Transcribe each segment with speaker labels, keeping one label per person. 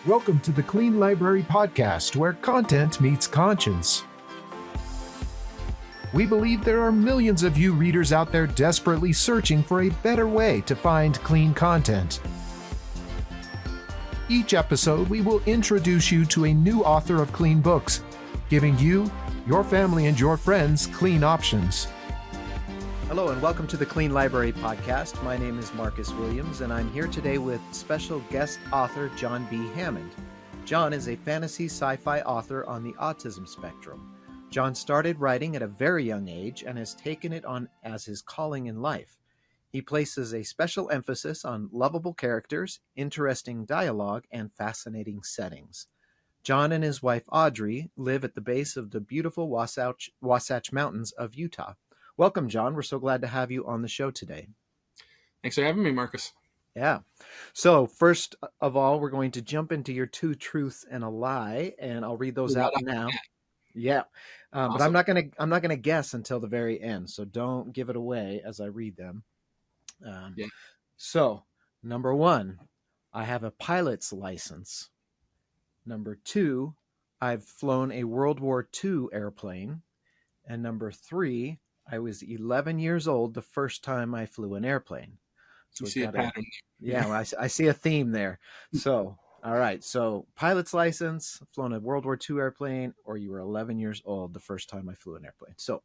Speaker 1: Welcome to the Clean Library Podcast, where content meets conscience. We believe there are millions of you readers out there desperately searching for a better way to find clean content. Each episode, we will introduce you to a new author of clean books, giving you, your family, and your friends clean options.
Speaker 2: Hello and welcome to the Clean Library Podcast. My name is Marcus Williams and I'm here today with special guest author John B. Hammond. John is a fantasy sci-fi author on the autism spectrum. John started writing at a very young age and has taken it on as his calling in life. He places a special emphasis on lovable characters, interesting dialogue, and fascinating settings. John and his wife Audrey live at the base of the beautiful Wasatch Mountains of Utah. Welcome, John. We're so glad to have you on the show today.
Speaker 3: Thanks for having me, Marcus.
Speaker 2: Yeah. So first of all, we're going to jump into your two truths and a lie, and I'll read those out now. Yeah. Awesome. But I'm not gonna guess until the very end. So don't give it away as I read them. So number one, I have a pilot's license. Number two, I've flown a World War II airplane. And number three, I was 11 years old the first time I flew an airplane.
Speaker 3: So you see a pattern.
Speaker 2: I see a theme there. So, all right. So pilot's license, flown a World War II airplane, or you were 11 years old the first time I flew an airplane. So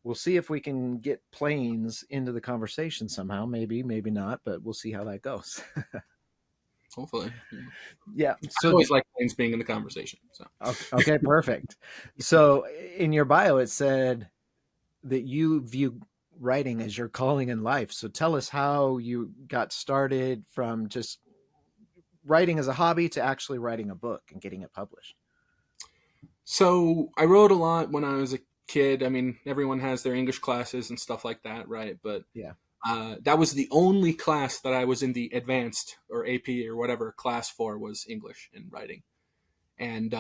Speaker 2: we'll see if we can get planes into the conversation somehow. Maybe, maybe not, but we'll see how that goes.
Speaker 3: Hopefully.
Speaker 2: Yeah.
Speaker 3: So I always like planes being in the conversation. So.
Speaker 2: Okay, perfect. So in your bio, it said that you view writing as your calling in life. So tell us how you got started from just writing as a hobby to actually writing a book and getting it published.
Speaker 3: So I wrote a lot when I was a kid. I mean, everyone has their English classes and stuff like that, right? But
Speaker 2: yeah,
Speaker 3: that was the only class that I was in the advanced or AP or whatever class for was English and writing. And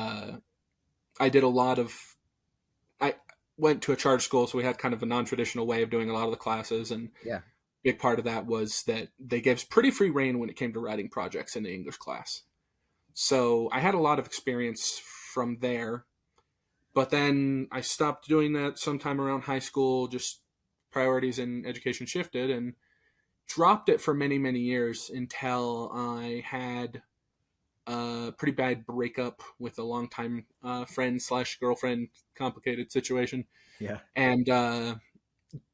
Speaker 3: I did a lot of... I went to a charter school, so we had kind of a non-traditional way of doing a lot of the classes. And
Speaker 2: yeah,
Speaker 3: big part of that was that they gave us pretty free rein when it came to writing projects in the English class. So I had a lot of experience from there. But then I stopped doing that sometime around high school, just priorities in education shifted, and dropped it for many, many years until I had a pretty bad breakup with a longtime friend / girlfriend, complicated situation.
Speaker 2: Yeah.
Speaker 3: And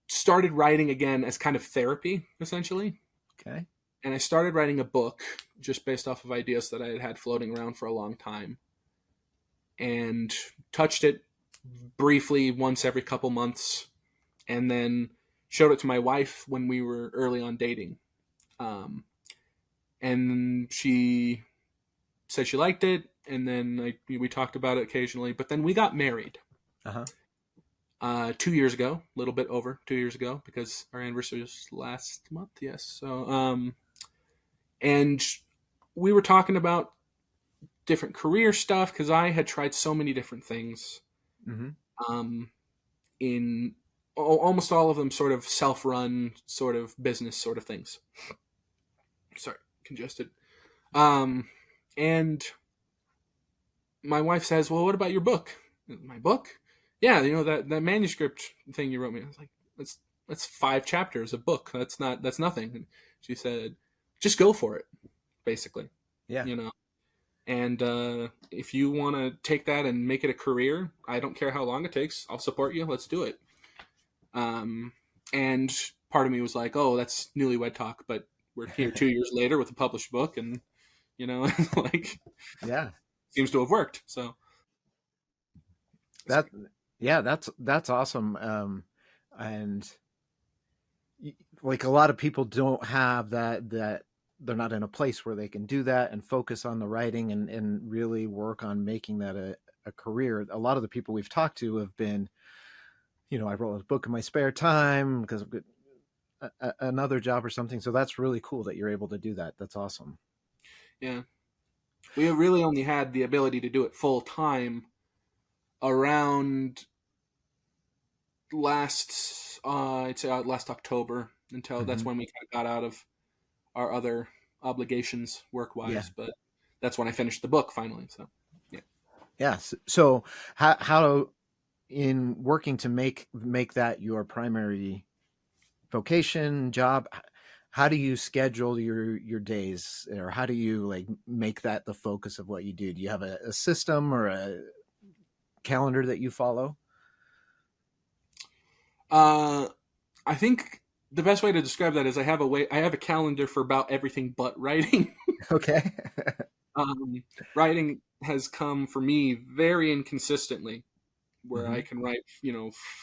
Speaker 3: started writing again as kind of therapy, essentially.
Speaker 2: Okay.
Speaker 3: And I started writing a book just based off of ideas that I had floating around for a long time. And touched it briefly once every couple months. And then showed it to my wife when we were early on dating. And she said she liked it, and then we talked about it occasionally. But then we got married 2 years ago, a little bit over 2 years ago, because our anniversary was last month. Yes. So, and we were talking about different career stuff because I had tried so many different things. In almost all of them sort of self-run sort of business sort of things. Sorry, congested. And my wife says, well, what about your book? My book? Yeah, that manuscript thing you wrote me. I was like, that's 5 chapters, a book. That's nothing. And she said, just go for it, basically.
Speaker 2: Yeah.
Speaker 3: And if you want to take that and make it a career, I don't care how long it takes. I'll support you. Let's do it. And part of me was like, oh, that's newlywed talk, but we're here 2 years later with a published book, and like,
Speaker 2: yeah,
Speaker 3: seems to have worked. So
Speaker 2: that's awesome. And like a lot of people don't have that they're not in a place where they can do that and focus on the writing and really work on making that a career. A lot of the people we've talked to have been, I wrote a book in my spare time because I've got another job or something. So that's really cool that you're able to do that. That's awesome.
Speaker 3: Yeah. We really only had the ability to do it full time around last October until that's when we kind of got out of our other obligations work-wise. Yeah. But that's when I finished the book finally. So yeah.
Speaker 2: Yes. So how in working to make that your primary vocation job, how do you schedule your days, or how do you like make that the focus of what you do? Do you have a system or a calendar that you follow?
Speaker 3: Uh, I think the best way to describe that is I have a calendar for about everything but writing.
Speaker 2: Okay.
Speaker 3: um, Writing has come for me very inconsistently, where I
Speaker 2: Hmm.
Speaker 3: can write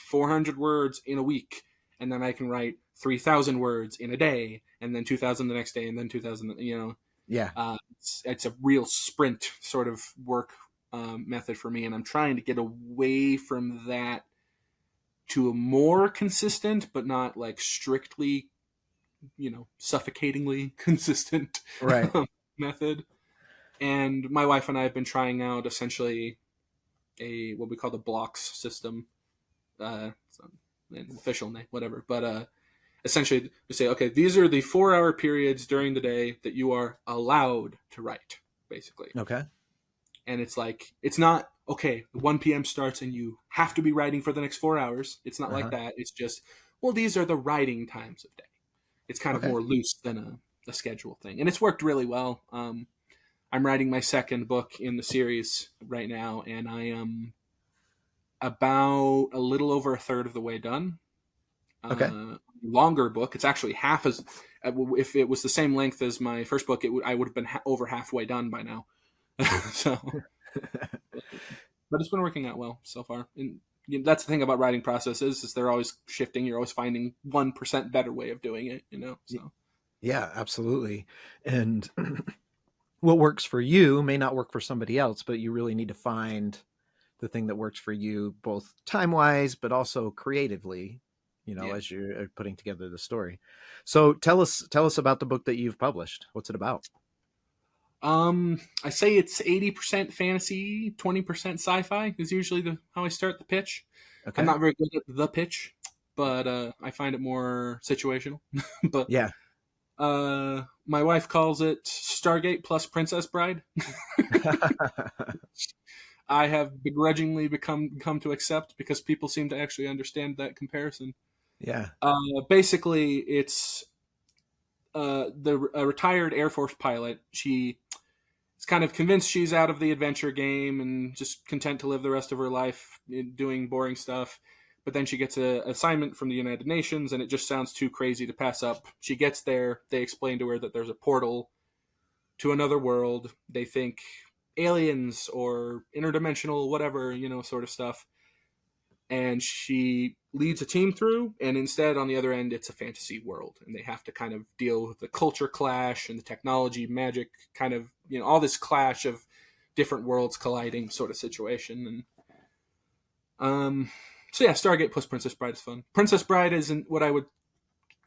Speaker 3: 400 words in a week, and then I can write 3,000 words in a day, and then 2,000 the next day, and then 2,000.
Speaker 2: Yeah.
Speaker 3: It's a real sprint sort of work method for me, and I'm trying to get away from that to a more consistent, but not like strictly, suffocatingly consistent
Speaker 2: Right.
Speaker 3: method. And my wife and I have been trying out essentially a what we call the blocks system. So an official name, whatever. But essentially, we say, okay, these are the 4 hour periods during the day that you are allowed to write, basically.
Speaker 2: Okay.
Speaker 3: And it's like, it's not, okay, 1 p.m. starts and you have to be writing for the next 4 hours. It's not like
Speaker 2: Uh-huh.
Speaker 3: that. It's just, well, these are the writing times of day. It's kind of
Speaker 2: Okay.
Speaker 3: more loose than a schedule thing. And it's worked really well. I'm writing my second book in the series right now, and I am about a little over a third of the way done.
Speaker 2: Okay.
Speaker 3: Longer book. It's actually half as. If it was the same length as my first book, I would have been over halfway done by now. So, but it's been working out well so far. And that's the thing about writing processes is they're always shifting. You're always finding 1% better way of doing it. So
Speaker 2: Yeah, absolutely. And what works for you may not work for somebody else, but you really need to find the thing that works for you, both time wise, but also creatively,
Speaker 3: yeah.
Speaker 2: as you're putting together the story. So tell us about the book that you've published. What's it about?
Speaker 3: I say it's 80% fantasy, 20% sci-fi is usually how I start the pitch. I'm
Speaker 2: Okay.
Speaker 3: not very good at the pitch, but I find it more situational. But
Speaker 2: Yeah.
Speaker 3: my wife calls it Stargate plus Princess Bride. I have begrudgingly come to accept because people seem to actually understand that comparison.
Speaker 2: Yeah.
Speaker 3: Basically, it's a retired Air Force pilot. She is kind of convinced she's out of the adventure game and just content to live the rest of her life doing boring stuff. But then she gets an assignment from the United Nations, and it just sounds too crazy to pass up. She gets there. They explain to her that there's a portal to another world. They think aliens or interdimensional, whatever, sort of stuff. And she leads a team through, and instead, on the other end, it's a fantasy world, and they have to kind of deal with the culture clash and the technology, magic, kind of, all this clash of different worlds colliding sort of situation. And so yeah, Stargate plus Princess Bride is fun. Princess Bride isn't what I would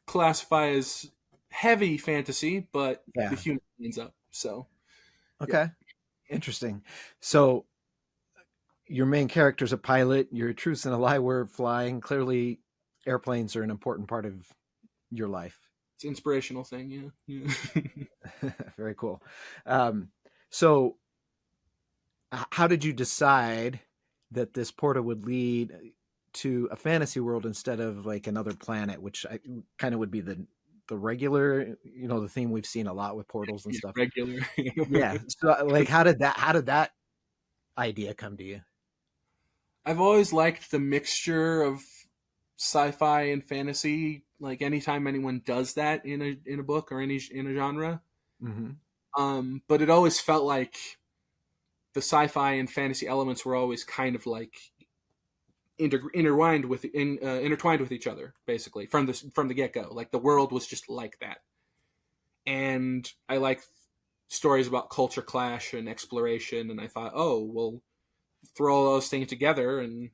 Speaker 3: classify as heavy fantasy, but the
Speaker 2: Yeah.
Speaker 3: humor ends up. So yeah.
Speaker 2: Okay. Interesting. So your main character's a pilot. You're a truth and a lie were flying. Clearly, airplanes are an important part of your life.
Speaker 3: It's an inspirational thing, yeah.
Speaker 2: Very cool. So, how did you decide that this portal would lead to a fantasy world instead of like another planet, which kind of would be the regular, the theme we've seen a lot with portals and
Speaker 3: Yeah,
Speaker 2: stuff.
Speaker 3: regular.
Speaker 2: Yeah. So, like, how did that idea come to you?
Speaker 3: I've always liked the mixture of sci-fi and fantasy. Like anytime anyone does that in a book or in a genre,
Speaker 2: Hmm.
Speaker 3: but it always felt like the sci-fi and fantasy elements were always kind of like intertwined with each other, basically from the get-go. Like the world was just like that, and I like stories about culture clash and exploration. And I thought, oh well, throw all those things together, and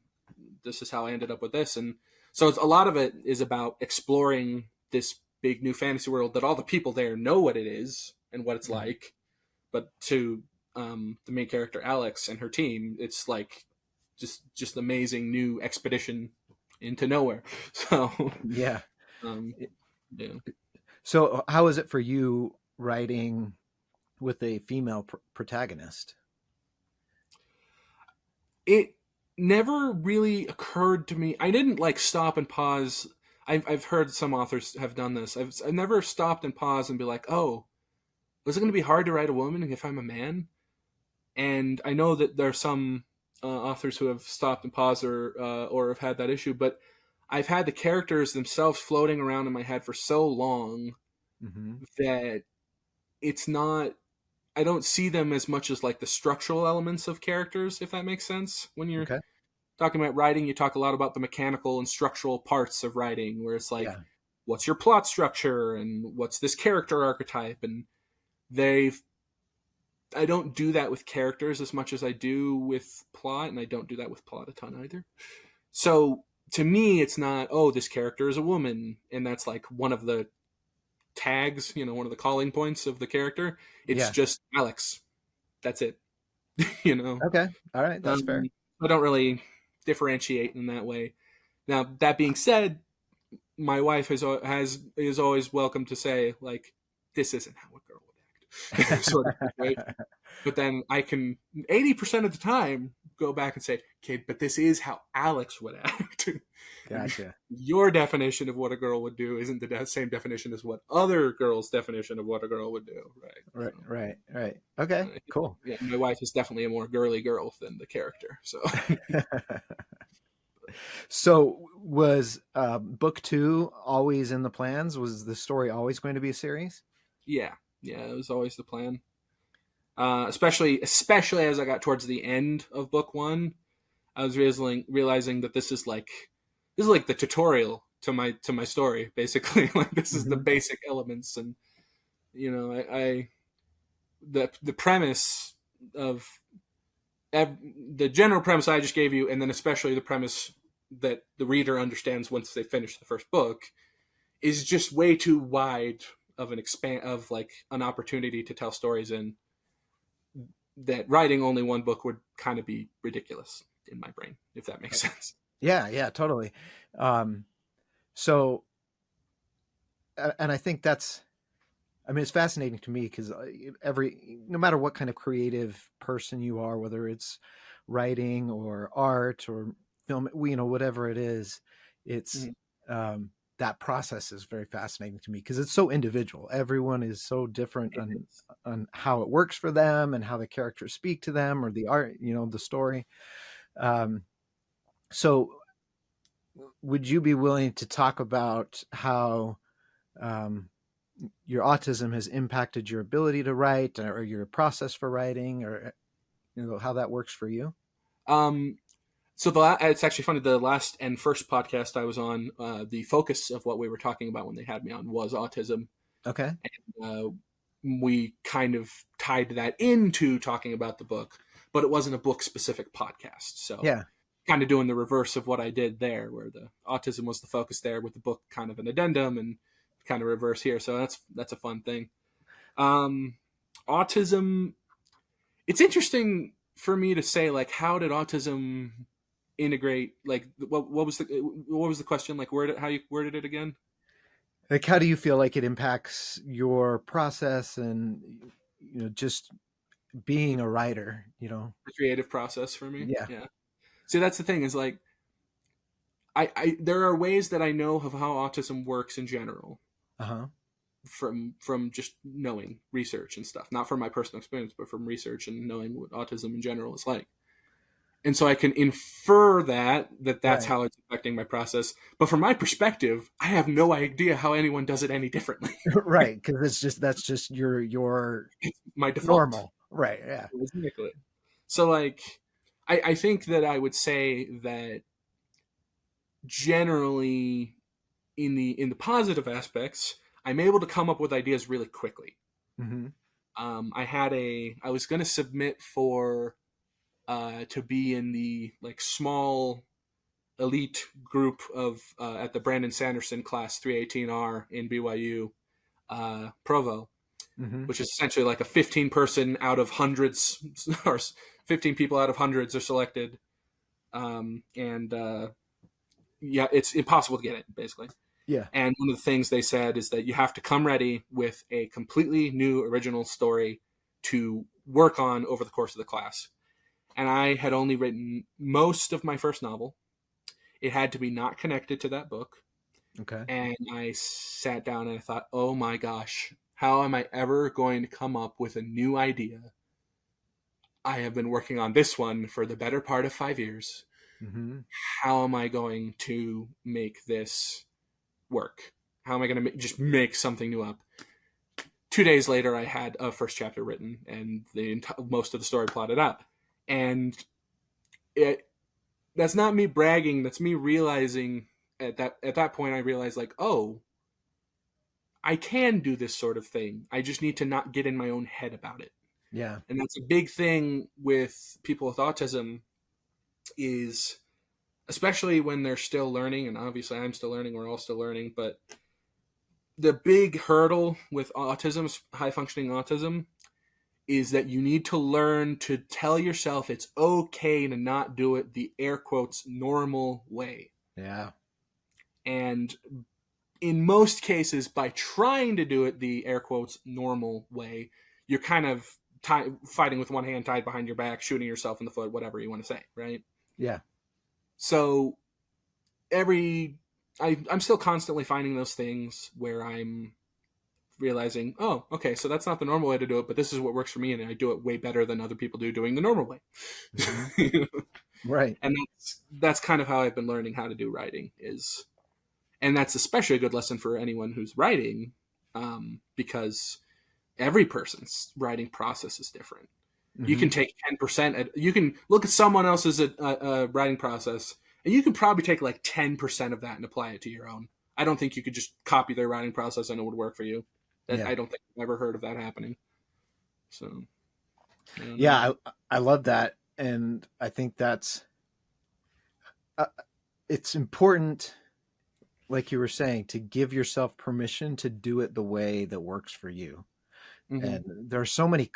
Speaker 3: this is how I ended up with this. And so a lot of it is about exploring this big new fantasy world that all the people there know what it is and what it's like, but to the main character Alex and her team, it's like just amazing new expedition into nowhere. So
Speaker 2: Yeah.
Speaker 3: um, yeah.
Speaker 2: So, how is it for you writing with a female protagonist?
Speaker 3: It never really occurred to me. I didn't like stop and pause. I've heard some authors have done this. I've never stopped and paused and be like, oh, was it going to be hard to write a woman if I'm a man? And I know that there are some authors who have stopped and paused or have had that issue, but I've had the characters themselves floating around in my head for so long that it's not. I don't see them as much as like the structural elements of characters, if that makes sense. When you're talking about writing, you talk a lot about the mechanical and structural parts of writing, where it's like, what's your plot structure and what's this character archetype, and I don't do that with characters as much as I do with plot, and I don't do that with plot a ton either. So to me, it's not, oh, this character is a woman, and that's like one of the tags, one of the calling points of the character. It's just Alex. That's it.
Speaker 2: Okay. All right. That's fair.
Speaker 3: I don't really differentiate in that way. Now, that being said, my wife is always welcome to say, like, this isn't how a girl would act. Sort of situation. But then I can 80% of the time go back and say, okay, but this is how Alex would act.
Speaker 2: Gotcha.
Speaker 3: Your definition of what a girl would do isn't the same definition as what other girls' definition of what a girl would do.
Speaker 2: Right. Okay, cool.
Speaker 3: Yeah, my wife is definitely a more girly girl than the character. So,
Speaker 2: so was book 2 always in the plans? Was the story always going to be a series?
Speaker 3: Yeah, it was always the plan. Especially as I got towards the end of book 1, I was realizing that this is like the tutorial to my story, basically. Like, this is the basic elements, and the premise of the general premise I just gave you, and then especially the premise that the reader understands once they finish the first book, is just way too wide of an opportunity to tell stories in. That writing only one book would kind of be ridiculous in my brain, if that makes sense.
Speaker 2: Yeah, totally. So, and I think it's fascinating to me because no matter what kind of creative person you are, whether it's writing or art or film, whatever it is, it's that process is very fascinating to me because it's so individual. Everyone is so different on how it works for them and how the characters speak to them or the art, the story. So would you be willing to talk about how your autism has impacted your ability to write or your process for writing, or how that works for you?
Speaker 3: So it's actually funny. The last and first podcast I was on, the focus of what we were talking about when they had me on was autism.
Speaker 2: Okay.
Speaker 3: And, we kind of tied that into talking about the book, but it wasn't a book specific podcast. So kind of doing the reverse of what I did there, where the autism was the focus there, with the book kind of an addendum, and kind of reverse here. So that's a fun thing. Autism. It's interesting for me to say, like, how did autism integrate? Like, what was the question? Like, how you worded it again?
Speaker 2: Like, how do you feel like it impacts your process and just being a writer?
Speaker 3: The creative process for me.
Speaker 2: Yeah.
Speaker 3: See, that's the thing, is like, I there are ways that I know of how autism works in general. From just knowing research and stuff, not from my personal experience, but from research and knowing what autism in general is like. And so I can infer that's how it's affecting my process. But from my perspective, I have no idea how anyone does it any differently.
Speaker 2: Right. Because that's just your
Speaker 3: my default.
Speaker 2: Normal. Right. Yeah.
Speaker 3: Exactly. So, like, I think that I would say that generally in the positive aspects, I'm able to come up with ideas really quickly. I was going to submit for to be in the like small elite group of at the Brandon Sanderson class 318R in BYU Provo, which is essentially like a 15 person out of hundreds, or 15 people out of hundreds are selected, and it's impossible to get it, basically.
Speaker 2: Yeah.
Speaker 3: And one of the things they said is that you have to come ready with a completely new original story to work on over the course of the class. And I had only written most of my first novel. It had to be not connected to that book.
Speaker 2: Okay.
Speaker 3: And I sat down and I thought, oh my gosh, how am I ever going to come up with a new idea? I have been working on this one for the better part of 5 years.
Speaker 2: Mm-hmm.
Speaker 3: How am I going to make this work? How am I going to just make something new up? 2 days later, I had a first chapter written and most of the story plotted out. And that's not me bragging. That's me realizing at that point, I realized like, oh, I can do this sort of thing. I just need to not get in my own head about it.
Speaker 2: Yeah.
Speaker 3: And that's a big thing with people with autism, is especially when they're still learning, and obviously I'm still learning, we're all still learning, but the big hurdle with autism, high functioning autism, is that you need to learn to tell yourself it's okay to not do it the air quotes normal way.
Speaker 2: Yeah.
Speaker 3: And in most cases, by trying to do it the air quotes normal way, you're kind of fighting with one hand tied behind your back, shooting yourself in the foot, whatever you want to say, right?
Speaker 2: Yeah.
Speaker 3: So I'm still constantly finding those things where I'm realizing, oh, okay, so that's not the normal way to do it, but this is what works for me, and I do it way better than other people do doing the normal way.
Speaker 2: Mm-hmm. Right.
Speaker 3: And that's kind of how I've been learning how to do writing and that's especially a good lesson for anyone who's writing, because every person's writing process is different.
Speaker 2: Mm-hmm.
Speaker 3: You can take 10%. You can look at someone else's writing process, and you can probably take like 10% of that and apply it to your own. I don't think you could just copy their writing process and it would work for you.
Speaker 2: Yeah.
Speaker 3: I don't think I've ever heard of that happening. So,
Speaker 2: yeah, I love that, and I think that's it's important, like you were saying, to give yourself permission to do it the way that works for you.
Speaker 3: mm-hmm.
Speaker 2: And there are so many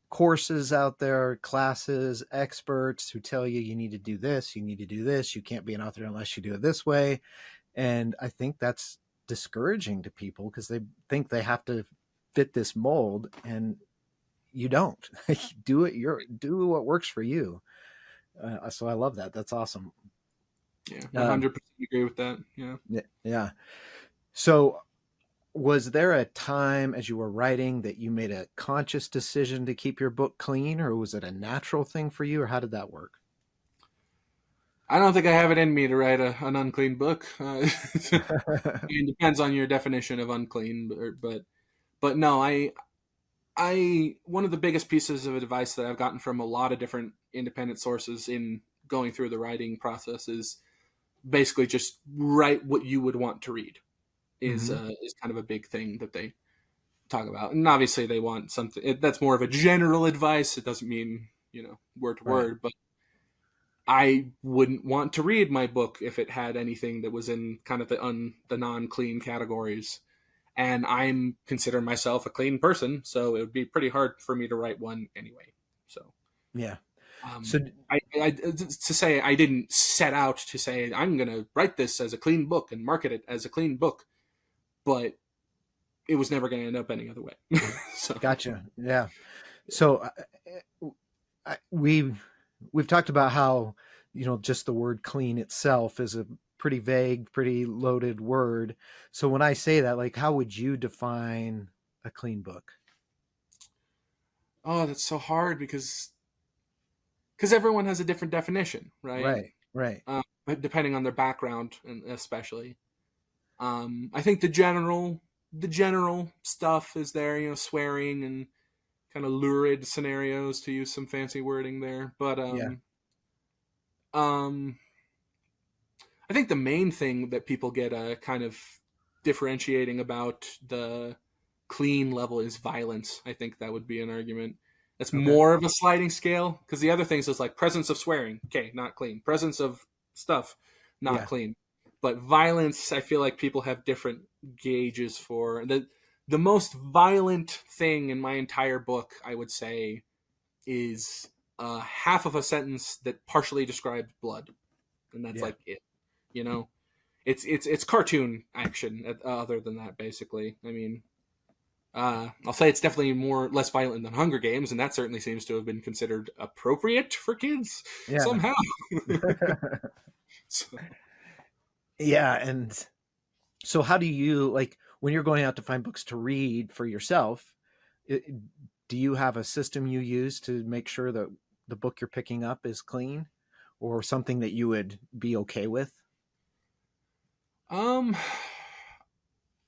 Speaker 2: courses out there, classes, experts who tell you need to do this, you need to do this, you can't be an author unless you do it this way. And I think that's discouraging to people because they think they have to fit this mold, and you don't. Do what works for you. So I love that. That's awesome.
Speaker 3: Yeah, 100% agree with that. Yeah.
Speaker 2: Yeah. So was there a time as you were writing that you made a conscious decision to keep your book clean, or was it a natural thing for you, or how did that work?
Speaker 3: I don't think I have it in me to write an unclean book. It depends on your definition of unclean, but no, I one of the biggest pieces of advice that I've gotten from a lot of different independent sources in going through the writing process is basically just write what you would want to read. Is kind of a big thing that they talk about, and obviously they want something that's more of a general advice. It doesn't mean word to word, but I wouldn't want to read my book if it had anything that was in kind of the non-clean categories. And I'm considering myself a clean person, so it would be pretty hard for me to write one anyway. So
Speaker 2: yeah.
Speaker 3: So to say I didn't set out to say I'm going to write this as a clean book and market it as a clean book, but it was never going to end up any other way. So.
Speaker 2: Gotcha. Yeah. So we've talked about how, just the word clean itself is a pretty vague, pretty loaded word. So when I say that, like, how would you define a clean book?
Speaker 3: Oh, that's so hard because everyone has a different definition, right?
Speaker 2: Right.
Speaker 3: But depending on their background, and especially, I think the general stuff is there, swearing and kind of lurid scenarios, to use some fancy wording there. But I think the main thing that people get kind of differentiating about the clean level is violence. I think that would be an argument. It's more of a sliding scale, because the other things is like presence of swearing, okay, not clean. Presence of stuff, not clean. But violence, I feel like people have different gauges for. The most violent thing in my entire book, I would say, is half of a sentence that partially describes blood, and that's like it. It's cartoon action. Other than that, basically, I mean, I'll say it's definitely less violent than Hunger Games, and that certainly seems to have been considered appropriate for kids
Speaker 2: Yeah.
Speaker 3: somehow. So,
Speaker 2: Yeah. And so how do you, like, when you're going out to find books to read for yourself, it, do you have a system you use to make sure that the book you're picking up is clean, or something that you would be okay with?
Speaker 3: um,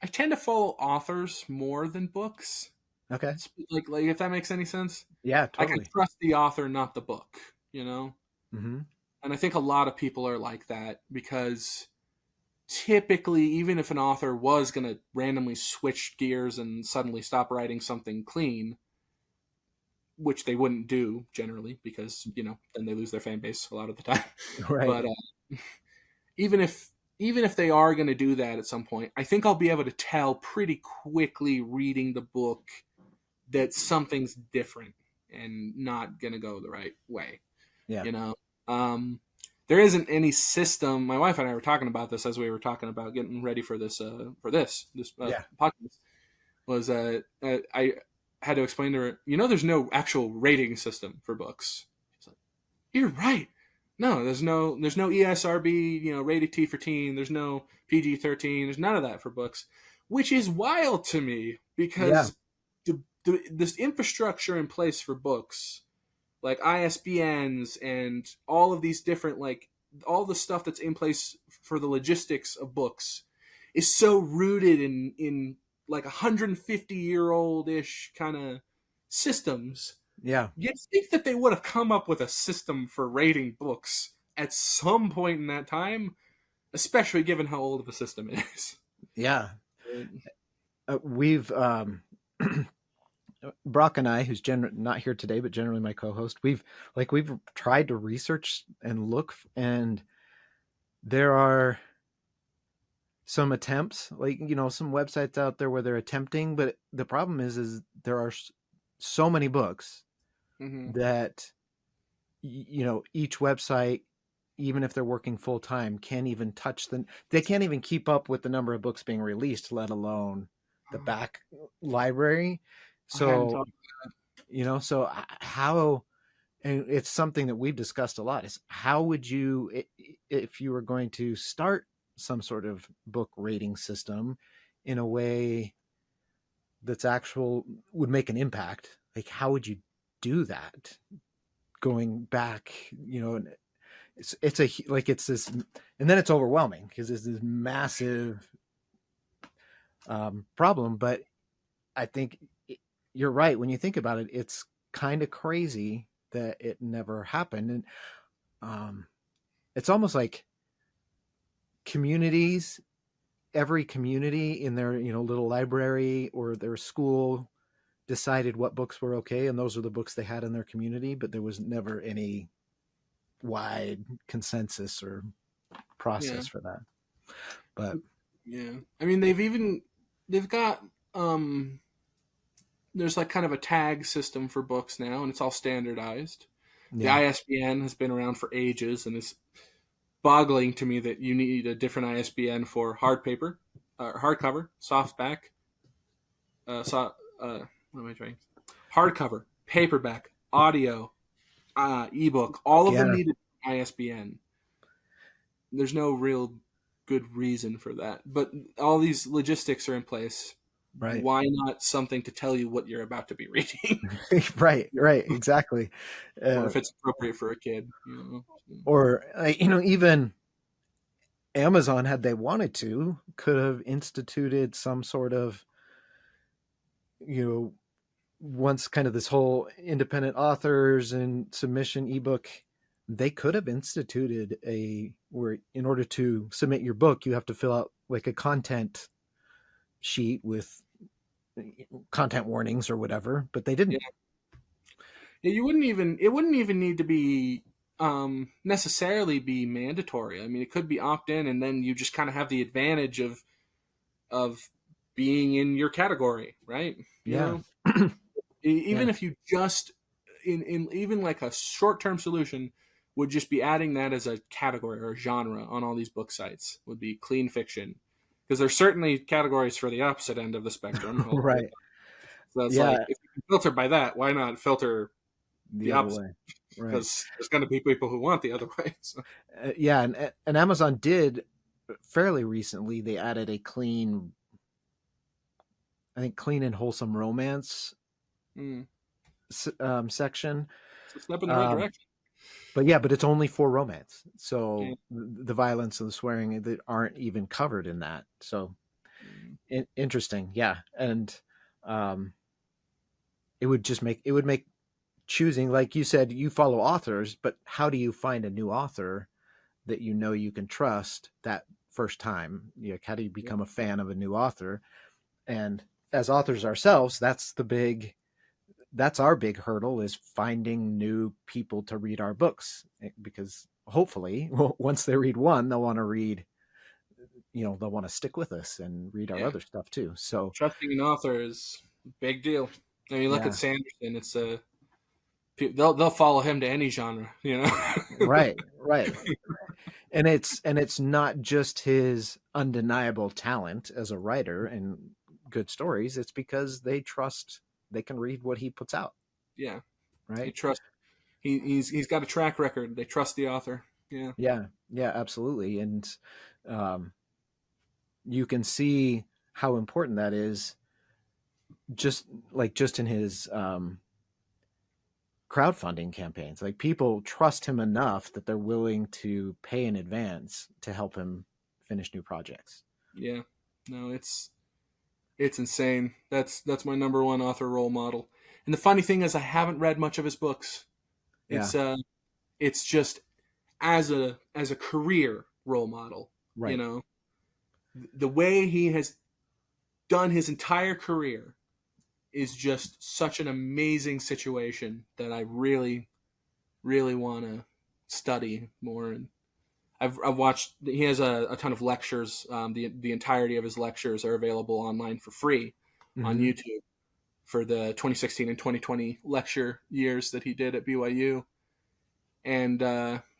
Speaker 3: I tend to follow authors more than books.
Speaker 2: Okay.
Speaker 3: Like if that makes any sense.
Speaker 2: Yeah,
Speaker 3: Like I
Speaker 2: totally.
Speaker 3: trust the author, not the book. You know,
Speaker 2: Hmm.
Speaker 3: and I think a lot of people are like that because typically, even if an author was going to randomly switch gears and suddenly stop writing something clean, which they wouldn't do generally because then they lose their fan base a lot of the time.
Speaker 2: Right.
Speaker 3: But even if they are going to do that at some point, I think I'll be able to tell pretty quickly reading the book that something's different and not going to go the right way.
Speaker 2: Yeah.
Speaker 3: You know, there isn't any system. My wife and I were talking about this as we were talking about getting ready for this
Speaker 2: Yeah.
Speaker 3: podcast. Was I had to explain to her, there's no actual rating system for books. She's like, "You're right. No, there's no ESRB, rated T for teen. There's no PG-13. There's none of that for books," which is wild to me
Speaker 2: Yeah.
Speaker 3: because this infrastructure in place for books, like ISBNs and all of these different, like all the stuff that's in place for the logistics of books, is so rooted in like 150-year-old ish kind of systems.
Speaker 2: Yeah.
Speaker 3: You'd think that they would have come up with a system for rating books at some point in that time, especially given how old of a system it is.
Speaker 2: Yeah. We've Brock and I, who's not here today, but generally my co-host, we've tried to research and look, and there are some attempts, like, some websites out there where they're attempting, but the problem is there are so many books
Speaker 3: Mm-hmm.
Speaker 2: that, each website, even if they're working full time, can't even they can't even keep up with the number of books being released, let alone the back library.
Speaker 3: I hadn't
Speaker 2: So,
Speaker 3: thought.
Speaker 2: so how, and it's something that we've discussed a lot, is how would you, if you were going to start some sort of book rating system in a way that's would make an impact, like how would you do that going back, it's this, and then it's overwhelming because it's this massive problem. But I think you're right. When you think about it, it's kind of crazy that it never happened. And it's almost like every community in their, little library or their school decided what books were okay, and those are the books they had in their community, but there was never any wide consensus or process for that. But
Speaker 3: Yeah. I mean, they've got, there's like kind of a tag system for books now, and it's all standardized. The
Speaker 2: yeah,
Speaker 3: ISBN has been around for ages, and it's boggling to me that you need a different ISBN for hardcover, softback, what am I trying? Hardcover, paperback, audio, ebook. All of them
Speaker 2: yeah,
Speaker 3: need an ISBN. There's no real good reason for that, but all these logistics are in place.
Speaker 2: right.
Speaker 3: Why not something to tell you what you're about to be reading,
Speaker 2: Right, exactly.
Speaker 3: or if it's appropriate for a kid,
Speaker 2: Or even Amazon, had they wanted to, could have instituted some sort of, once kind of this whole independent authors and submission ebook, they could have instituted where in order to submit your book, you have to fill out like a content sheet with content warnings or whatever, but they didn't.
Speaker 3: Yeah, it wouldn't even need to be necessarily be mandatory. I mean, it could be opt in, and then you just kind of have the advantage of being in your category, right?
Speaker 2: Yeah.
Speaker 3: Even
Speaker 2: Yeah.
Speaker 3: if you just in even like a short term solution would just be adding that as a category or a genre on all these book sites would be clean fiction, because there's certainly categories for the opposite end of the spectrum.
Speaker 2: Right.
Speaker 3: So it's like,
Speaker 2: Yeah,
Speaker 3: if you can filter by that, why not filter
Speaker 2: the
Speaker 3: the
Speaker 2: other
Speaker 3: opposite?
Speaker 2: way. Right.
Speaker 3: Because there's going to be people who want the other way. So.
Speaker 2: Yeah, and Amazon did fairly recently. They added a I think, clean and wholesome romance
Speaker 3: Mm.
Speaker 2: section.
Speaker 3: It's a step in the right
Speaker 2: Um,
Speaker 3: direction.
Speaker 2: but yeah, but it's only for romance.
Speaker 3: Yeah.
Speaker 2: So the violence and the swearing that aren't even covered in that. So
Speaker 3: Mm.
Speaker 2: interesting. Yeah, and um, it would make choosing, like you said, you follow authors, but how do you find a new author that you know you can trust that first time? How do you
Speaker 3: Yeah.
Speaker 2: become a fan of a new author? And as authors ourselves, that's our big hurdle, is finding new people to read our books, because hopefully once they read one, they'll want to read, they'll want to stick with us and read our
Speaker 3: Yeah.
Speaker 2: other stuff too. So
Speaker 3: Trusting an author is a big deal. I mean, look at
Speaker 2: yeah,
Speaker 3: Sanderson. It's they'll follow him to any genre, you know.
Speaker 2: right. And it's not just his undeniable talent as a writer and good stories. It's because they trust they can read what he puts out,
Speaker 3: Yeah, they
Speaker 2: right?
Speaker 3: trust. He's got a track record. They trust the author. Yeah.
Speaker 2: Yeah, absolutely. And um, you can see how important that is, just in his crowdfunding campaigns. Like, people trust him enough that they're willing to pay in advance to help him finish new projects.
Speaker 3: Yeah. No, it's insane. That's my number one author role model. And the funny thing is, I haven't read much of his books.
Speaker 2: Yeah,
Speaker 3: It's just as a career role model. You
Speaker 2: right.
Speaker 3: know, the way he has done his entire career is just such an amazing situation that I really, really want to study more. And I've watched. He has a ton of lectures. The entirety of his lectures are available online for free on
Speaker 2: Hmm.
Speaker 3: YouTube for the 2016 and 2020 lecture years that he did at BYU. And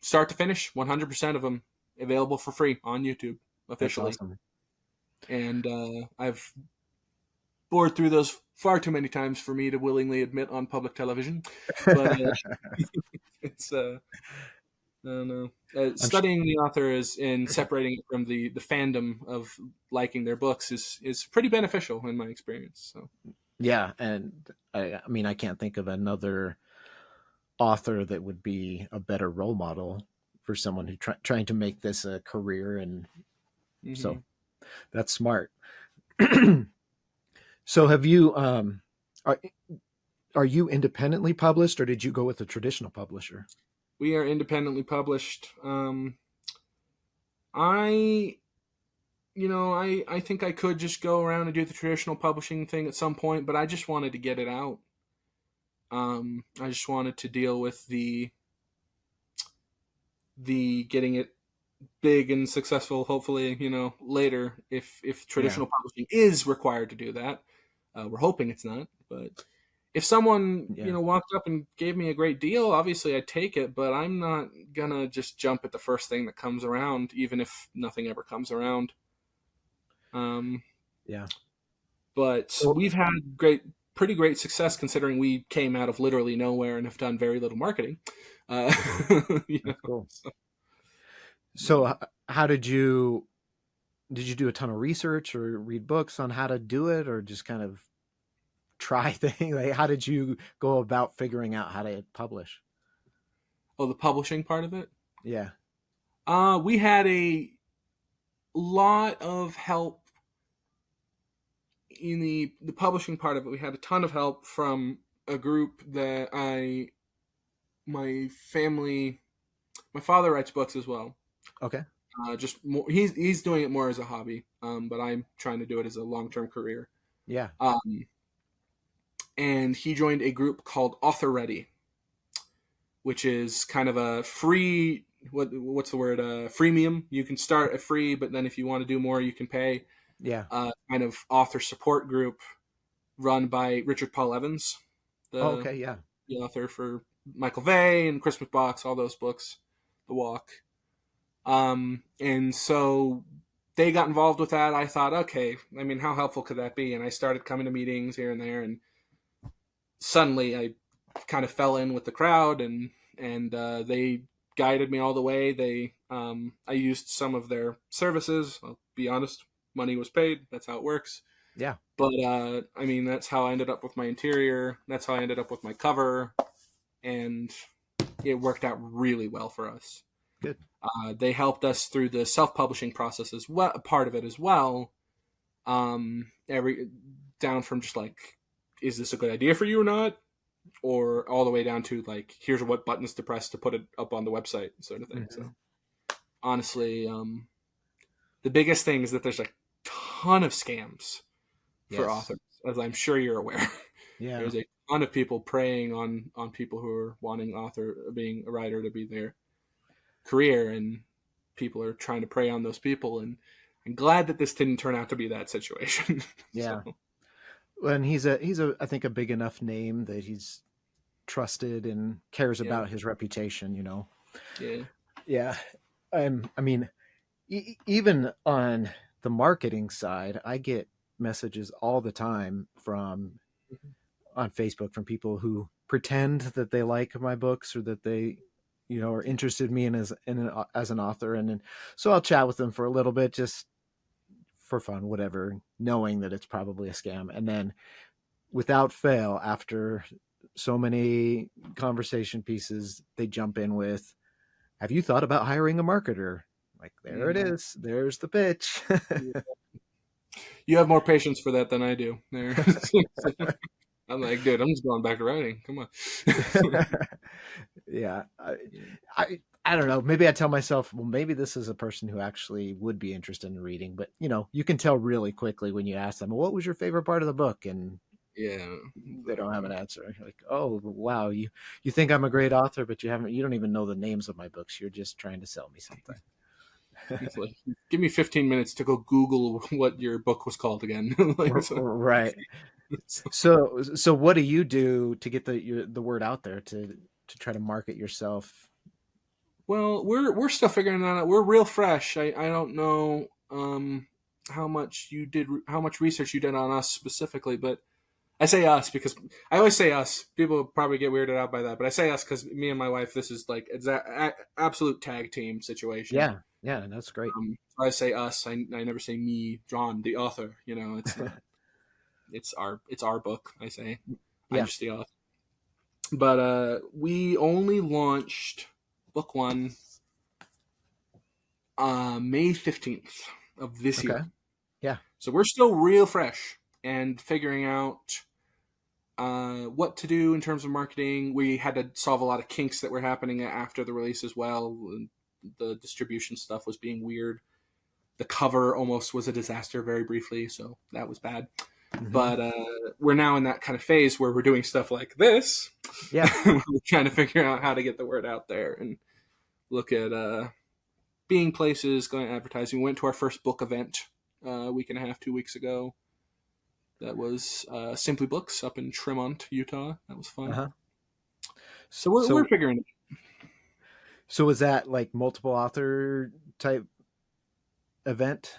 Speaker 3: start to finish, 100% of them available for free on YouTube
Speaker 2: That's
Speaker 3: officially.
Speaker 2: awesome.
Speaker 3: And I've bored through those far too many times for me to willingly admit on public television. But it's I don't know.
Speaker 2: I'm sh-
Speaker 3: Studying the author is in separating it from the fandom of liking their books is pretty beneficial in my experience. So
Speaker 2: yeah, and I mean, I can't think of another author that would be a better role model for someone who trying to make this a career. And so
Speaker 3: hmm
Speaker 2: that's smart. So have you are are you independently published, or did you go with a traditional publisher?
Speaker 3: we are independently published. I I think I could just go around and do the traditional publishing thing at some point, but I just wanted to get it out. I just wanted to deal with the getting it big and successful, hopefully, later, if
Speaker 2: Yeah,
Speaker 3: traditional publishing is required to do that. We're hoping it's not, but if someone
Speaker 2: yeah,
Speaker 3: walked up and gave me a great deal, obviously I'd take it, but I'm not gonna just jump at the first thing that comes around, even if nothing ever comes around. um,
Speaker 2: yeah.
Speaker 3: but
Speaker 2: So
Speaker 3: we've had pretty great success, considering we came out of literally nowhere and have done very little marketing. uh, you know,
Speaker 2: that's cool.
Speaker 3: so,
Speaker 2: So how did you do a ton of research or read books on how to do it, or just kind of try things? Like, how did you go about figuring out how to publish?
Speaker 3: oh, the publishing part of it.
Speaker 2: Yeah.
Speaker 3: We had a lot of help in the publishing part of it. We had a ton of help from a group that my family, my father writes books as well.
Speaker 2: Okay.
Speaker 3: Just more, he's doing it more as a hobby, but I'm trying to do it as a long term career.
Speaker 2: Yeah.
Speaker 3: Um, and he joined a group called Author Ready, which is kind of a free, what's the word, freemium. You can start at free, but then if you want to do more, you can pay.
Speaker 2: Yeah.
Speaker 3: Kind of author support group run by Richard Paul Evans,
Speaker 2: Oh,
Speaker 3: the
Speaker 2: okay. Yeah.
Speaker 3: the author for Michael Vey and Christmas Box, all those books, The Walk. And so they got involved with that. I thought, okay, I mean, how helpful could that be? And I started coming to meetings here and there, and suddenly I kind of fell in with the crowd, and they guided me all the way. I used some of their services. I'll be honest, money was paid. That's how it works.
Speaker 2: Yeah.
Speaker 3: But I mean, that's how I ended up with my interior. That's how I ended up with my cover, and it worked out really well for us.
Speaker 2: Good.
Speaker 3: They helped us through the self-publishing process as well, part of it as well. Every down from just like, is this a good idea for you or not, or all the way down to like, here's what buttons to press to put it up on the website, sort of thing.
Speaker 2: Mm-hmm.
Speaker 3: So honestly, the biggest thing is that there's a ton of scams for authors, as I'm sure you're aware.
Speaker 2: Yeah.
Speaker 3: There's a ton of people preying on people who are wanting being a writer to be their career, and people are trying to prey on those people. And I'm glad that this didn't turn out to be that situation.
Speaker 2: Yeah.
Speaker 3: So,
Speaker 2: And he's I think a big enough name that he's trusted and cares about his reputation, you know.
Speaker 3: yeah.
Speaker 2: Yeah. I mean, even on the marketing side, I get messages all the time from on Facebook from people who pretend that they like my books or that they, you know, are interested in me as an author, and so I'll chat with them for a little bit just for fun, whatever, knowing that it's probably a scam, and then without fail, after so many conversation pieces, they jump in with, "Have you thought about hiring a marketer?" Like, there it is. There's the pitch.
Speaker 3: You have more patience for that than I do. There. I'm like, dude, I'm just going back to writing. Come on.
Speaker 2: Yeah. I don't know. Maybe I tell myself, well, maybe this is a person who actually would be interested in reading. But, you know, you can tell really quickly when you ask them, well, what was your favorite part of the book? And
Speaker 3: Yeah.
Speaker 2: they don't have an answer. You're like, oh, wow, you think I'm a great author, but you don't even know the names of my books. You're just trying to sell me something.
Speaker 3: It's like, give me 15 minutes to go Google what your book was called again. Like, so,
Speaker 2: Right. So what do you do to get the word out there to try to market yourself?
Speaker 3: well, we're still figuring that out. We're real fresh. I don't know how much research you did on us specifically, but I say us because I always say us. People probably get weirded out by that, but I say us because me and my wife, this is like it's absolute tag team situation.
Speaker 2: Yeah, that's great.
Speaker 3: I say us. I never say me, John, the author. You know, it's not. It's our book. I say.
Speaker 2: Yeah.
Speaker 3: I'm just the author. But we only launched book one May 15th of this year.
Speaker 2: Yeah.
Speaker 3: So we're still real fresh and figuring out what to do in terms of marketing. We had to solve a lot of kinks that were happening after the release as well. The distribution stuff was being weird. The cover almost was a disaster very briefly, so that was bad. Mm-hmm. But we're now in that kind of phase where we're doing stuff like this.
Speaker 2: Yeah.
Speaker 3: We're trying to figure out how to get the word out there and look at being places, going to advertising. We went to our first book event a week and a half, 2 weeks ago. That was Simply Books up in Tremont, Utah. That was fun.
Speaker 2: Uh-huh.
Speaker 3: So we're figuring it out.
Speaker 2: So was that like multiple author type event?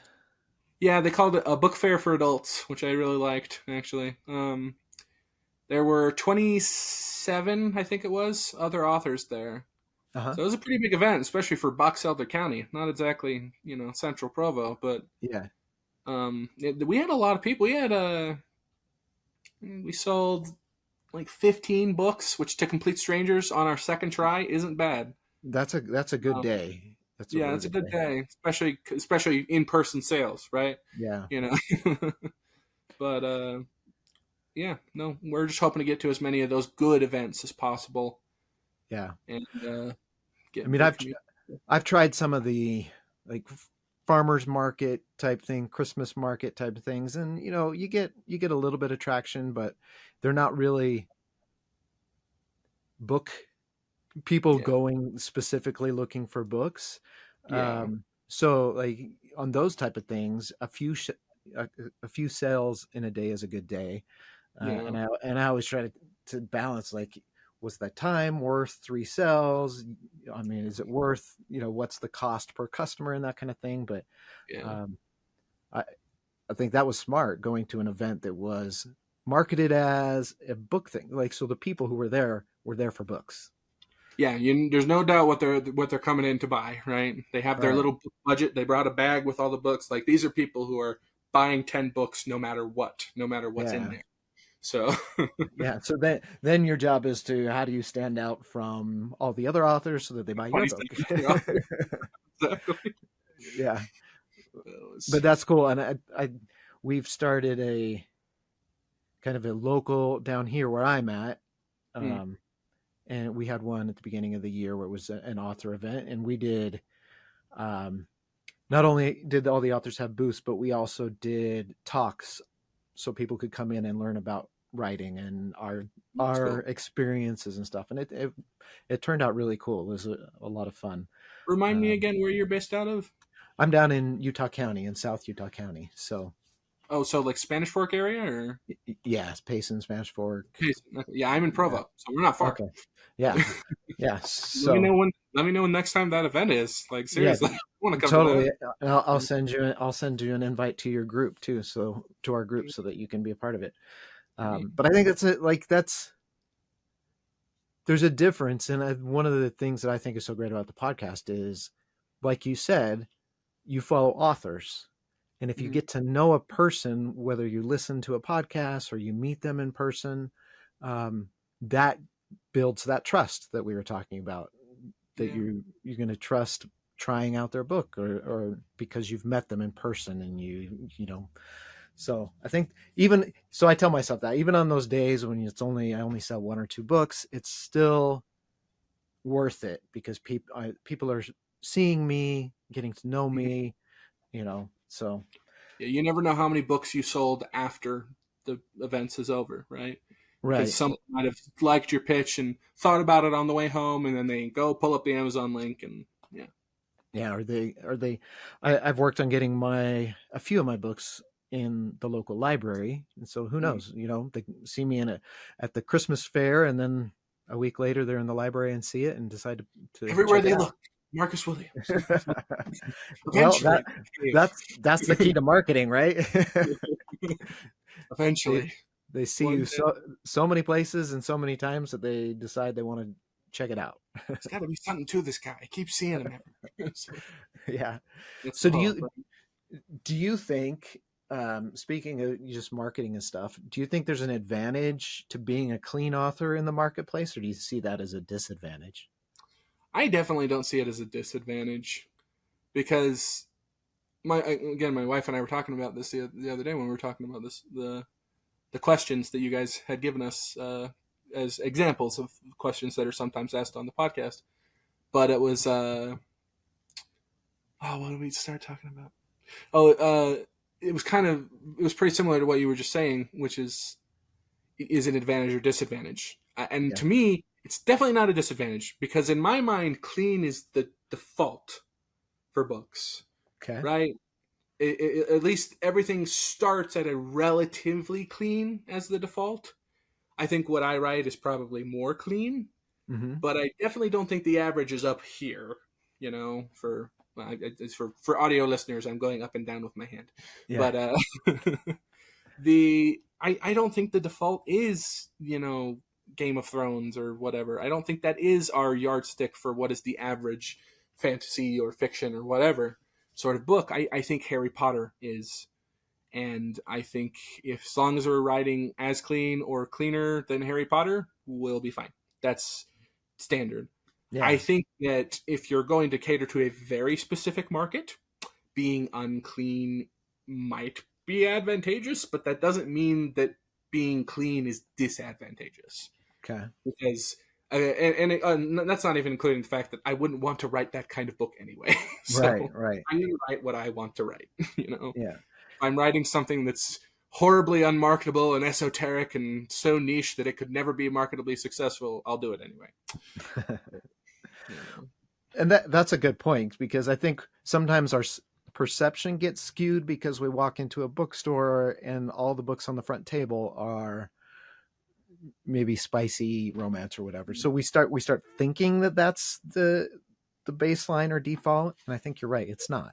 Speaker 3: Yeah, they called it a book fair for adults, which I really liked, actually. There were 27, I think it was, other authors there.
Speaker 2: Uh-huh.
Speaker 3: So it was a pretty big event, especially for Box Elder County. Not exactly, Central Provo, but
Speaker 2: yeah.
Speaker 3: We had a lot of people. We sold like 15 books, which to complete strangers on our second try isn't bad.
Speaker 2: That's a good day.
Speaker 3: That's a good day, especially in-person sales, right?
Speaker 2: Yeah.
Speaker 3: But we're just hoping to get to as many of those good events as possible.
Speaker 2: Yeah.
Speaker 3: And
Speaker 2: I've tried some of the like farmers market type thing, Christmas market type of things, and you get a little bit of traction, but they're not really book people going specifically looking for books. So like on those type of things, a few sales in a day is a good day. And I always try to balance, like, was that time worth 3 sales? I mean, is it worth, what's the cost per customer and that kind of thing? But I think that was smart, going to an event that was market it as a book thing. Like, so the people who were there for books.
Speaker 3: Yeah, there's no doubt what they're coming in to buy, right? They have their
Speaker 2: Right.
Speaker 3: little budget. They brought a bag with all the books. Like these are people who are buying 10 books no matter what, no matter what's in
Speaker 2: Yeah.
Speaker 3: there. So
Speaker 2: Yeah. So then your job is to, how do you stand out from all the other authors so that they buy your book?
Speaker 3: 27 other authors. Exactly.
Speaker 2: Yeah. But
Speaker 3: Was,
Speaker 2: that's cool. And we've started a kind of a local down here where I'm at.
Speaker 3: hmm,
Speaker 2: Um, and we had one at the beginning of the year where it was an author event, and we did, um, not only did all the authors have booths, but we also did talks so people could come in and learn about writing and
Speaker 3: that's
Speaker 2: our
Speaker 3: cool.
Speaker 2: experiences and stuff. And it turned out really cool. It was a lot of fun.
Speaker 3: Remind me
Speaker 2: Um,
Speaker 3: again where you're based out of.
Speaker 2: I'm down in Utah County, in South Utah County. So
Speaker 3: Oh, so like Spanish Fork area, or
Speaker 2: yeah, it's Payson, Smash Fork.
Speaker 3: okay, yeah, I'm in
Speaker 2: Yeah.
Speaker 3: Provo, so we're not far.
Speaker 2: Okay. Yeah. Yeah.
Speaker 3: Let me
Speaker 2: So
Speaker 3: know when. Let me know when next time that event is. Like
Speaker 2: yeah,
Speaker 3: seriously, I want to come to that.
Speaker 2: totally. I'll send you an invite to your group too. So to our group so that you can be a part of it.
Speaker 3: Neat.
Speaker 2: But I think there's a difference. And one of the things that I think is so great about the podcast is, like you said, you follow authors. And if you
Speaker 3: Mhm.
Speaker 2: get to know a person, whether you listen to a podcast or you meet them in person, that builds that trust that we were talking about, that
Speaker 3: Yeah.
Speaker 2: you're going to trust trying out their book, or because you've met them in person and you know. So I think, even so, I tell myself that even on those days when I only sell one or two books, it's still worth it because people are seeing me, getting to know
Speaker 3: Mhm.
Speaker 2: me, you know. So
Speaker 3: Yeah, you never know how many books you sold after the events is over, right? Because
Speaker 2: right.
Speaker 3: someone might have liked your pitch and thought about it on the way home, and then they go pull up the Amazon link, and yeah,
Speaker 2: Yeah, are they I've worked on getting a few of my books in the local library, and so who
Speaker 3: mm.
Speaker 2: knows, they see me at the Christmas fair, and then a week later they're in the library and see it and decide to
Speaker 3: Everywhere
Speaker 2: check it
Speaker 3: they
Speaker 2: out.
Speaker 3: look, Marcus Williams.
Speaker 2: Well,
Speaker 3: Eventually,
Speaker 2: that's the key to marketing, right? they
Speaker 3: eventually,
Speaker 2: they see
Speaker 3: one
Speaker 2: you
Speaker 3: day,
Speaker 2: so many places and so many times that they decide they want to check it out.
Speaker 3: there's got to be something to this guy. I keep seeing him everywhere. So
Speaker 2: Yeah.
Speaker 3: that's
Speaker 2: So
Speaker 3: the hope, right?
Speaker 2: do you think, speaking of just marketing and stuff, do you think there's an advantage to being a clean author in the marketplace, or do you see that as a disadvantage?
Speaker 3: I definitely don't see it as a disadvantage because my wife and I were talking about this the other day when we were talking about this the questions that you guys had given us as examples of questions that are sometimes asked on the podcast. But it was what did we start talking about? Oh, it was pretty similar to what you were just saying, which is an advantage or disadvantage. And
Speaker 2: Yeah.
Speaker 3: to me, it's definitely not a disadvantage because in my mind, clean is the default for books,
Speaker 2: Okay.
Speaker 3: right? At least everything starts at a relatively clean as the default. I think what I write is probably more clean,
Speaker 2: Mm-hmm.
Speaker 3: but I definitely don't think the average is up here. You know, for audio listeners, I'm going up and down with my hand,
Speaker 2: Yeah.
Speaker 3: but I don't think the default is Game of Thrones or whatever. I don't think that is our yardstick for what is the average fantasy or fiction or whatever sort of book. I think Harry Potter is. And I think if as long as we're writing as clean or cleaner than Harry Potter, we'll be fine. That's standard. I
Speaker 2: Yeah.
Speaker 3: think that if you're going to cater to a very specific market, being unclean might be advantageous, but that doesn't mean that being clean is disadvantageous.
Speaker 2: Okay.
Speaker 3: Because that's not even including the fact that I wouldn't want to write that kind of book anyway.
Speaker 2: Right.
Speaker 3: So
Speaker 2: Right.
Speaker 3: I'm going to write what I want to write.
Speaker 2: Yeah.
Speaker 3: I'm writing something that's horribly unmarketable and esoteric and so niche that it could never be marketably successful, I'll do it anyway. You know?
Speaker 2: And that's a good point, because I think sometimes our perception gets skewed because we walk into a bookstore and all the books on the front table are maybe spicy romance or whatever. So we start thinking that that's the baseline or default, and I think you're right. It's not.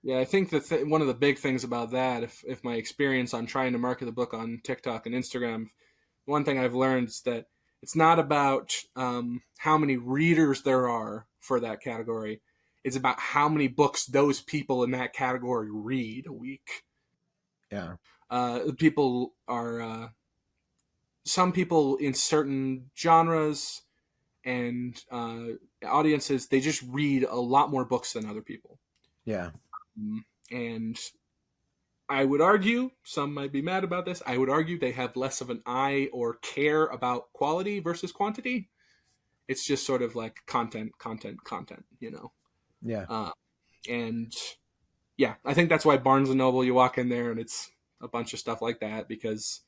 Speaker 3: Yeah, I think that one of the big things about that, if my experience on trying to market the book on TikTok and Instagram, one thing I've learned is that it's not about how many readers there are for that category. It's about how many books those people in that category read a week.
Speaker 2: Yeah.
Speaker 3: People are some people in certain genres and audiences, they just read a lot more books than other people.
Speaker 2: Yeah.
Speaker 3: And I would argue, some might be mad about this, I would argue they have less of an eye or care about quality versus quantity. It's just sort of like content, content, content, you know?
Speaker 2: Yeah.
Speaker 3: And yeah, I think that's why Barnes & Noble, you walk in there and it's a bunch of stuff like that, because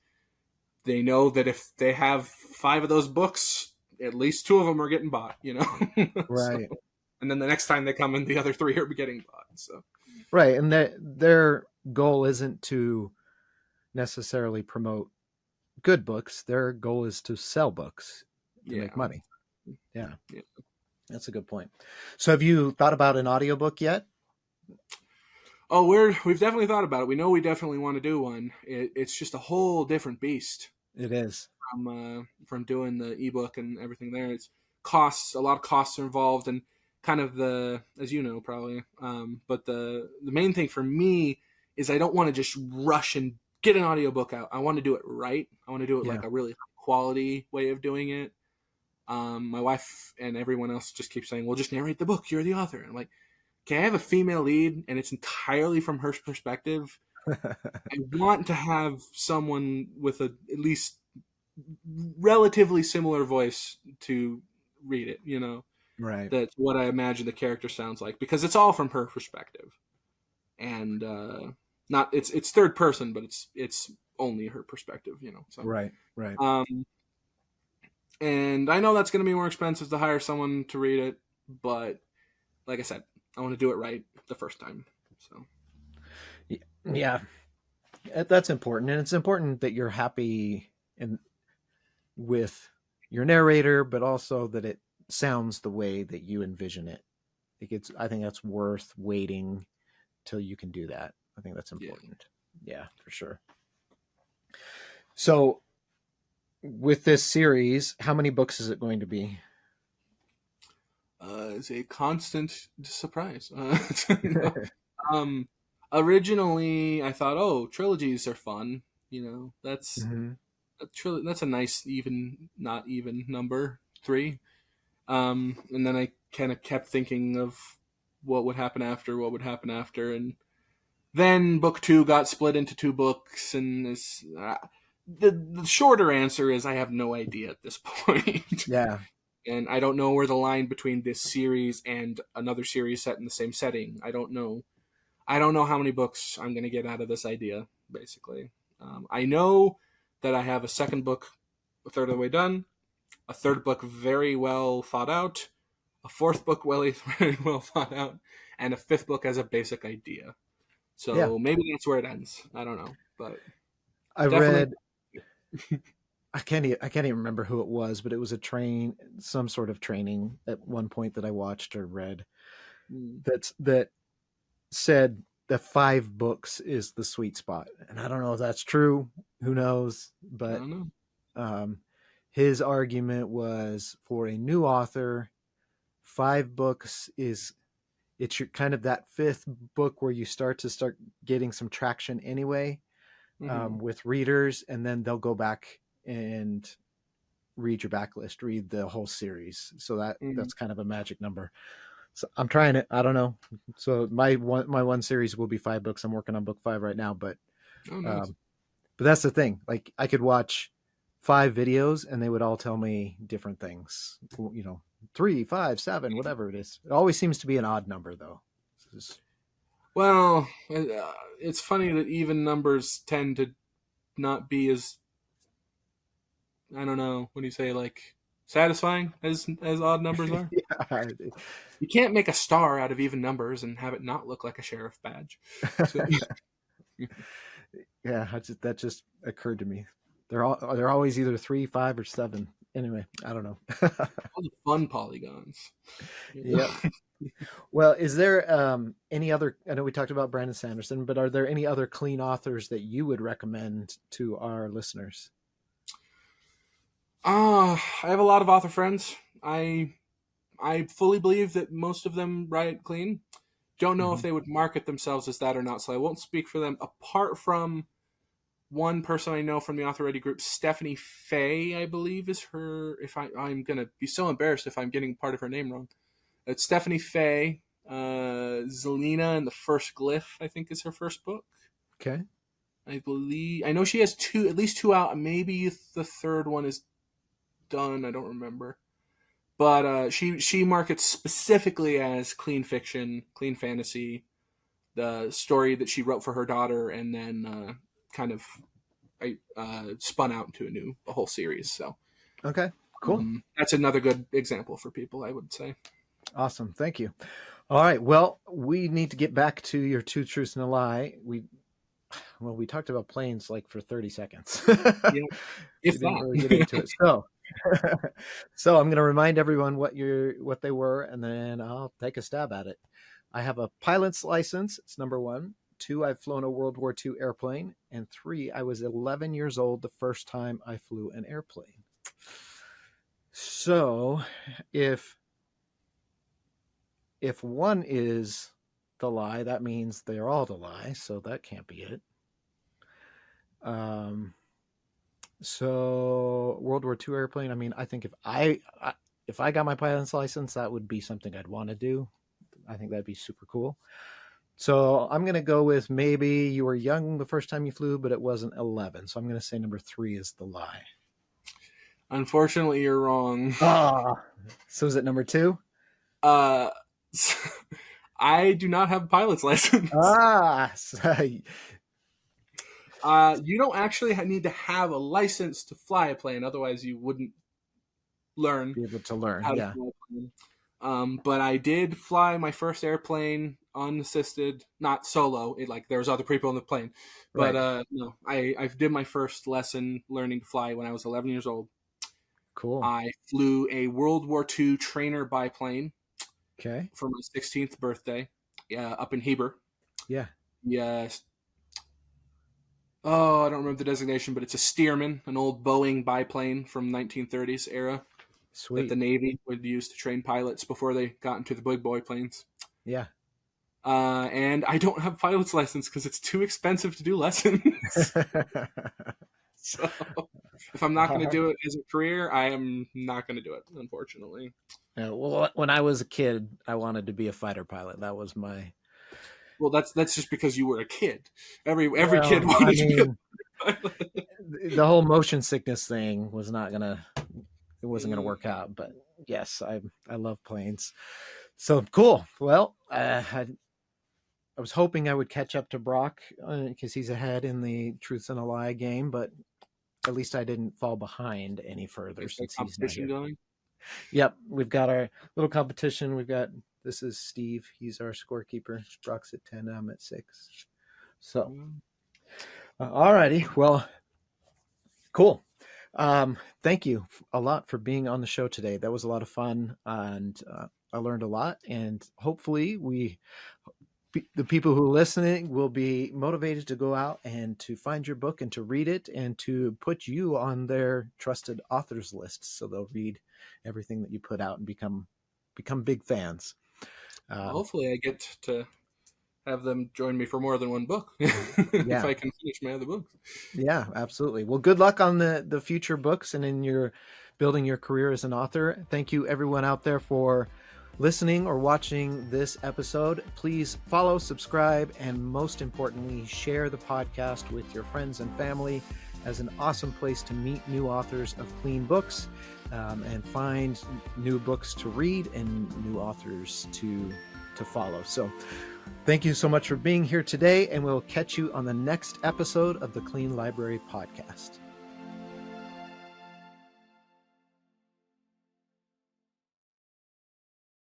Speaker 3: they know that if they have 5 of those books, at least 2 of them are getting bought, you know?
Speaker 2: Right.
Speaker 3: So, and then the next time they come in, the other 3 are getting bought. So
Speaker 2: Right. And their goal isn't to necessarily promote good books. Their goal is to sell books to
Speaker 3: yeah,
Speaker 2: make money. Yeah.
Speaker 3: yeah.
Speaker 2: That's a good point. So have you thought about an audiobook yet?
Speaker 3: Oh, we've definitely thought about it. We know we definitely want to do one. It's just a whole different beast
Speaker 2: It is.
Speaker 3: from doing the ebook and everything there. It's costs, a lot of costs are involved, and kind of the, as you know probably. But the main thing for me is I don't want to just rush and get an audiobook out. I want to do it right. I want to do it
Speaker 2: Yeah.
Speaker 3: like a really quality way of doing it. My wife and everyone else just keeps saying, "Well, just narrate the book. You're the author." And I'm like, okay, I have a female lead and it's entirely from her perspective. I want to have someone with a at least relatively similar voice to read it, you know.
Speaker 2: Right.
Speaker 3: That's what I imagine the character sounds like, because it's all from her perspective. And not it's third person, but it's only her perspective, you know. So
Speaker 2: Right. Right.
Speaker 3: and I know that's going to be more expensive to hire someone to read it, but like I said, I want to do it right the first time. So
Speaker 2: Yeah. That's important. And it's important that you're happy with your narrator, but also that it sounds the way that you envision it. I think that's worth waiting till you can do that. I think that's important. Yeah, for sure. So with this series, how many books is it going to be?
Speaker 3: It's a constant surprise. No. Originally, I thought, oh, trilogies are fun. You know, that's
Speaker 2: Mm-hmm.
Speaker 3: that's a nice even, not even number 3. And then I kind of kept thinking of what would happen after, and then book 2 got split into 2 books, and this. The shorter answer is I have no idea at this point.
Speaker 2: Yeah.
Speaker 3: And I don't know where the line between this series and another series set in the same setting. I don't know. I don't know how many books I'm going to get out of this idea, basically. I know that I have a second book a third of the way done, a third book very well thought out, a fourth book very well thought out, and a fifth book as a basic idea. So
Speaker 2: Yeah.
Speaker 3: maybe that's where it ends. I don't know. But
Speaker 2: I
Speaker 3: definitely.
Speaker 2: read I can't even remember who it was, but it was some sort of training at one point that I watched or read that said that 5 books is the sweet spot. And I don't know if that's true. Who knows?
Speaker 3: I
Speaker 2: But
Speaker 3: don't know.
Speaker 2: his argument was, for a new author, 5 books it's your kind of that 5th book where you start getting some traction anyway, with readers, and then they'll go back and read your backlist, read the whole series. So that's kind of a magic number. So I'm trying it. I don't know. So my one series will be 5 books. I'm working on book 5 right now, but
Speaker 3: Oh, nice.
Speaker 2: but that's the thing. Like, I could watch 5 videos and they would all tell me different things. 3, 5, 7, whatever it is. It always seems to be an odd number, though.
Speaker 3: Well, it's funny that even numbers tend to not be as, I don't know, what do you say, like satisfying as odd numbers are.
Speaker 2: Yeah.
Speaker 3: You can't make a star out of even numbers and have it not look like a sheriff badge. So,
Speaker 2: Yeah, that just occurred to me. They're always either 3, 5, or 7. Anyway, I don't know.
Speaker 3: All the fun polygons.
Speaker 2: Yep. Well, is there any other? I know we talked about Brandon Sanderson, but are there any other clean authors that you would recommend to our listeners?
Speaker 3: I have a lot of author friends. I fully believe that most of them write clean. Don't know if
Speaker 2: Mhm.
Speaker 3: they would market themselves as that or not, so I won't speak for them. Apart from one person I know from the Author Ready group, Stephanie Fay, I believe is her. If I'm gonna be so embarrassed if I'm getting part of her name wrong. It's Stephanie Fay. Zelina and the First Glyph, I think, is her first book.
Speaker 2: Okay.
Speaker 3: I believe. I know she has at least two out. Maybe the third one is done. I don't remember. But she markets specifically as clean fiction, clean fantasy, the story that she wrote for her daughter, and then kind of spun out into a whole series. So
Speaker 2: Okay. Cool.
Speaker 3: that's another good example for people, I would say.
Speaker 2: Awesome. Thank you. All right. Well, we need to get back to your two truths and a lie. We talked about planes like for 30 seconds.
Speaker 3: Yeah,
Speaker 2: We
Speaker 3: if
Speaker 2: didn't
Speaker 3: that.
Speaker 2: really get into it. So, so I'm going to remind everyone what they were, and then I'll take a stab at it. I have a pilot's license. It's number one. Two, I've flown a World War II airplane. And three, I was 11 years old the first time I flew an airplane. So if one is the lie, that means they're all the lie. So that can't be it. So World War II airplane. I mean, I think if I got my pilot's license, that would be something I'd want to do. I think that'd be super cool. So I'm going to go with maybe you were young the first time you flew, but it wasn't 11. So I'm going to say number three is the lie.
Speaker 3: Unfortunately, you're wrong.
Speaker 2: So is it number two?
Speaker 3: I do not have a pilot's license. You don't actually need to have a license to fly a plane, otherwise you wouldn't learn
Speaker 2: Be able to learn.
Speaker 3: how to
Speaker 2: Yeah.
Speaker 3: fly a plane. But I did fly my first airplane unassisted, not solo. There was other people in the plane, but
Speaker 2: Right.
Speaker 3: no, I did my first lesson learning to fly when I was 11 years old.
Speaker 2: Cool.
Speaker 3: I flew a World War II trainer biplane
Speaker 2: Okay.
Speaker 3: for my 16th birthday, up in Heber.
Speaker 2: Yeah.
Speaker 3: Yes. Oh, I don't remember the designation, but it's a Stearman, an old Boeing biplane from 1930s era that the
Speaker 2: Sweet.
Speaker 3: Navy would use to train pilots before they got into the big boy planes.
Speaker 2: Yeah.
Speaker 3: And I don't have a pilot's license because it's too expensive to do lessons. So if I'm not going to do it as a career, I am not going to do it, unfortunately.
Speaker 2: Yeah, well, when I was a kid, I wanted to be a fighter pilot. That was my.
Speaker 3: Well, that's just because you were a kid. Every kid
Speaker 2: Well,
Speaker 3: wanted
Speaker 2: I
Speaker 3: to be a
Speaker 2: mean,
Speaker 3: pilot.
Speaker 2: the whole motion sickness thing was not gonna. It wasn't gonna work out. But yes, I love planes. So cool. Well, I was hoping I would catch up to Brock because he's ahead in the Truth and a Lie game, but at least I didn't fall behind any further
Speaker 3: Is there
Speaker 2: since he's not
Speaker 3: competition
Speaker 2: here.
Speaker 3: going?
Speaker 2: Yep, we've got our little competition. This is Steve. He's our scorekeeper. Brock's at 10. I'm at 6. So, all righty. Well, cool. Thank you a lot for being on the show today. That was a lot of fun, and I learned a lot. And hopefully, the people who are listening will be motivated to go out and to find your book and to read it and to put you on their trusted authors list, so they'll read everything that you put out and become big fans.
Speaker 3: Hopefully, I get to have them join me for more than one book if I can finish my other books.
Speaker 2: Yeah, absolutely. Well, good luck on the future books and in your building your career as an author. Thank you, everyone out there, for listening or watching this episode. Please follow, subscribe, and most importantly, share the podcast with your friends and family as an awesome place to meet new authors of clean books and find new books to read and new authors to follow. So thank you so much for being here today, and we'll catch you on the next episode of the Clean Library Podcast.